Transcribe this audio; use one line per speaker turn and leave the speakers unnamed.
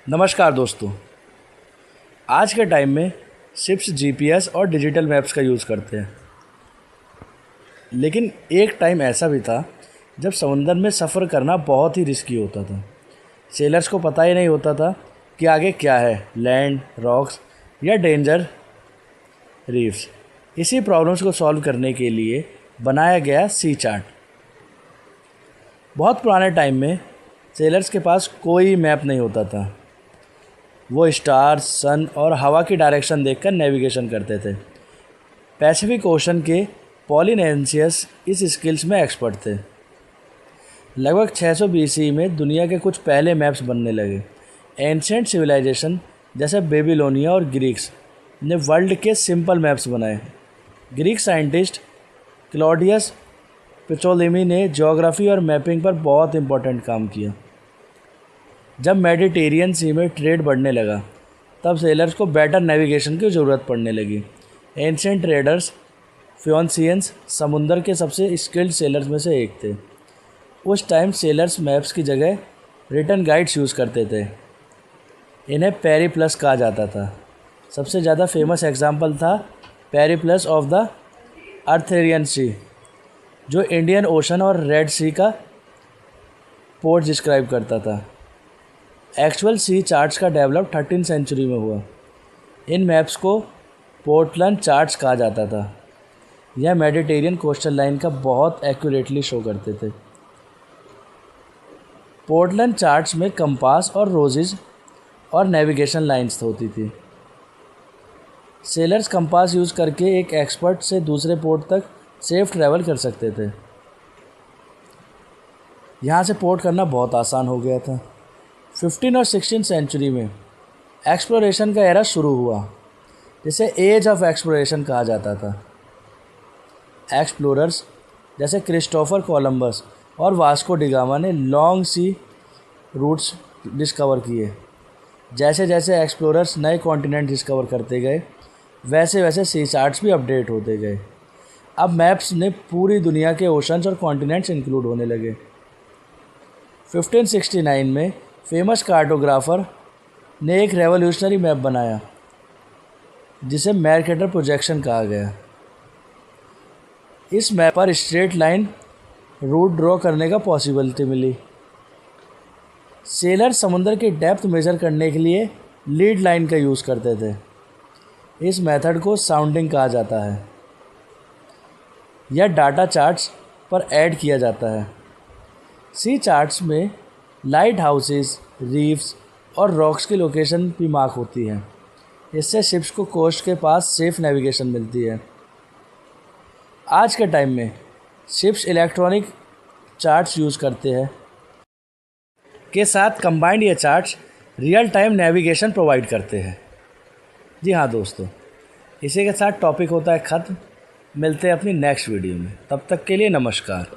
नमस्कार दोस्तों। आज के टाइम में शिप्स जीपीएस और डिजिटल मैप्स का यूज़ करते हैं, लेकिन एक टाइम ऐसा भी था जब समुंदर में सफ़र करना बहुत ही रिस्की होता था। सेलर्स को पता ही नहीं होता था कि आगे क्या है, लैंड, रॉक्स या डेंजर रीफ्स। इसी प्रॉब्लम्स को सॉल्व करने के लिए बनाया गया सी चार्ट। बहुत पुराने टाइम में सेलर्स के पास कोई मैप नहीं होता था। वो स्टार, सन और हवा की डायरेक्शन देखकर नेविगेशन करते थे। पैसिफिक ओशन के पॉलिनेशियस इस स्किल्स में एक्सपर्ट थे। लगभग 600 बीसी में दुनिया के कुछ पहले मैप्स बनने लगे। एंशिएंट सिविलाइजेशन जैसे बेबीलोनिया और ग्रीक्स ने वर्ल्ड के सिंपल मैप्स बनाए। ग्रीक साइंटिस्ट क्लॉडियस पिटोलेमी ने ज्योग्राफी और मैपिंग पर बहुत इंपॉर्टेंट काम किया। जब मेडिटेरियन सी में ट्रेड बढ़ने लगा, तब सेलर्स को बेटर नेविगेशन की ज़रूरत पड़ने लगी। एंशिएंट ट्रेडर्स फियोनिशियंस समुंदर के सबसे स्किल्ड सेलर्स में से एक थे। उस टाइम सेलर्स मैप्स की जगह रिटन गाइड्स यूज़ करते थे। इन्हें पेरिप्लस कहा जाता था। सबसे ज़्यादा फेमस एग्जाम्पल था पेरिप्लस ऑफ द अर्थेरियन सी, जो इंडियन ओशन और रेड सी का पोर्ट डिस्क्राइब करता था। एक्चुअल सी चार्ट्स का डेवलप 13वीं सेंचुरी में हुआ। इन मैप्स को पोर्टलैंड चार्ट्स कहा जाता था। यह मेडिटेरियन कोस्टल लाइन का बहुत एक्यूरेटली शो करते थे। पोर्टलैंड चार्ट्स में कंपास और रोजेज और नेविगेशन लाइंस होती थी। सेलर्स कंपास यूज़ करके एक एक्सपर्ट से दूसरे पोर्ट तक सेफ ट्रैवल कर सकते थे। यहाँ से पोर्ट करना बहुत आसान हो गया था। 15 और 16 सेंचुरी में एक्सप्लोरेशन का एरा शुरू हुआ, जिसे एज ऑफ एक्सप्लोरेशन कहा जाता था। एक्सप्लोरर्स जैसे क्रिस्टोफर कोलंबस और वास्को डिगामा ने लॉन्ग सी रूट्स डिस्कवर किए। जैसे जैसे एक्सप्लोरर्स नए कॉन्टिनेंट डिस्कवर करते गए, वैसे वैसे सी चार्ट्स भी अपडेट होते गए। अब मैप्स ने पूरी दुनिया के ओशंस और कॉन्टिनेंट्स इंक्लूड होने लगे। 1569 में फेमस कार्टोग्राफर ने एक रेवोल्यूशनरी मैप बनाया, जिसे मैरकेटर प्रोजेक्शन कहा गया। इस मैप पर स्ट्रेट लाइन रूट ड्रॉ करने का पॉसिबिलिटी मिली। सेलर समुद्र की डेप्थ मेजर करने के लिए लीड लाइन का यूज़ करते थे। इस मेथड को साउंडिंग कहा जाता है। यह डाटा चार्ट्स पर ऐड किया जाता है। सी चार्ट्स में लाइट हाउसेस, रीफ्स और रॉक्स की लोकेशन भी मार्क होती है। इससे शिप्स को कोस्ट के पास सेफ नेविगेशन मिलती है। आज के टाइम में शिप्स इलेक्ट्रॉनिक चार्ट्स यूज़ करते हैं के साथ कंबाइंड ये charts real time navigation provide करते हैं। जी हाँ दोस्तों, इसी के साथ टॉपिक होता है ख़त्म। मिलते हैं अपनी नेक्स्ट वीडियो में। तब तक के लिए नमस्कार।